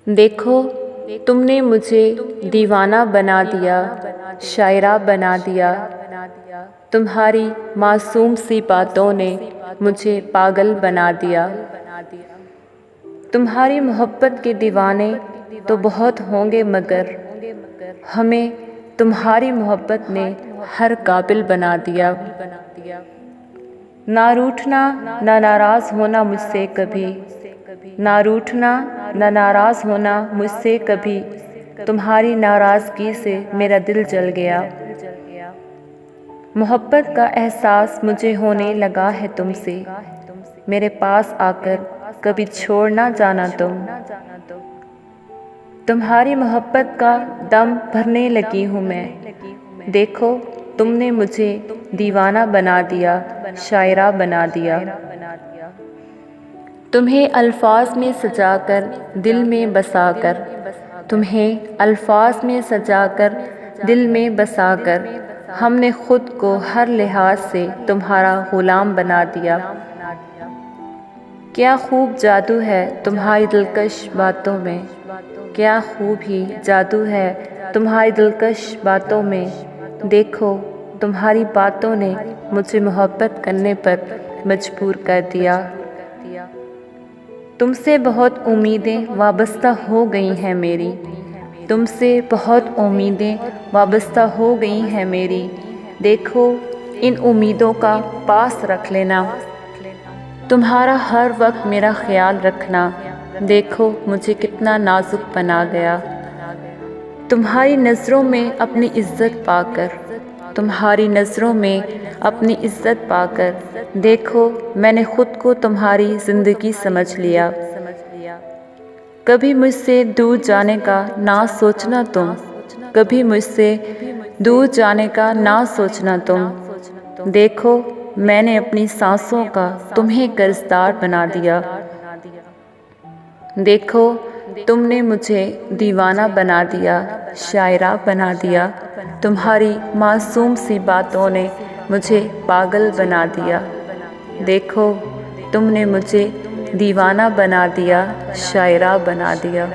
देखो तुमने मुझे दीवाना बना दिया, शायरा बना दिया। तुम्हारी मासूम सी बातों ने मुझे पागल बना दिया। तुम्हारी मोहब्बत के दीवाने तो बहुत होंगे, मगर हमें तुम्हारी मोहब्बत ने हर काबिल बना दिया। ना रूठना ना नाराज़ होना मुझसे कभी, ना रूठना ना नाराज़ होना मुझसे कभी। तुम्हारी नाराज़गी से मेरा दिल जल गया। मोहब्बत का एहसास मुझे होने लगा है तुमसे। मेरे पास आकर कभी छोड़ ना जाना तुम। तुम्हारी मोहब्बत का दम भरने लगी हूँ मैं। देखो तुमने मुझे दीवाना बना दिया, शायरा बना दिया। तुम्हें अल्फाज में सजाकर दिल में बसाकर, तुम्हें अल्फाज में सजाकर दिल में बसाकर, हमने खुद को हर लिहाज से तुम्हारा ग़ुलाम बना दिया। क्या खूब जादू है तुम्हारी दिलकश बातों में, क्या खूब ही जादू है तुम्हारी दिलकश बातों में। देखो तुम्हारी बातों ने मुझे मोहब्बत करने पर मजबूर कर दिया। तुमसे बहुत उम्मीदें वाबस्ता हो गई हैं मेरी, तुमसे बहुत उम्मीदें वाबस्ता हो गई हैं मेरी। देखो इन उम्मीदों का पास रख लेना, तुम्हारा हर वक्त मेरा ख्याल रखना। देखो मुझे कितना नाजुक बना गया। तुम्हारी नज़रों में अपनी इज़्ज़त पाकर, तुम्हारी नज़रों में अपनी इज़्ज़त पाकर, देखो मैंने ख़ुद को तुम्हारी ज़िंदगी समझ लिया। कभी मुझसे दूर जाने का ना सोचना तुम, कभी मुझसे दूर जाने का ना सोचना तुम। देखो मैंने अपनी सांसों का तुम्हें कर्ज़दार बना दिया। देखो तुमने मुझे दीवाना बना दिया, शायरा बना दिया। तुम्हारी मासूम सी बातों ने मुझे पागल बना दिया। देखो तुमने मुझे दीवाना बना दिया, शायरा बना दिया।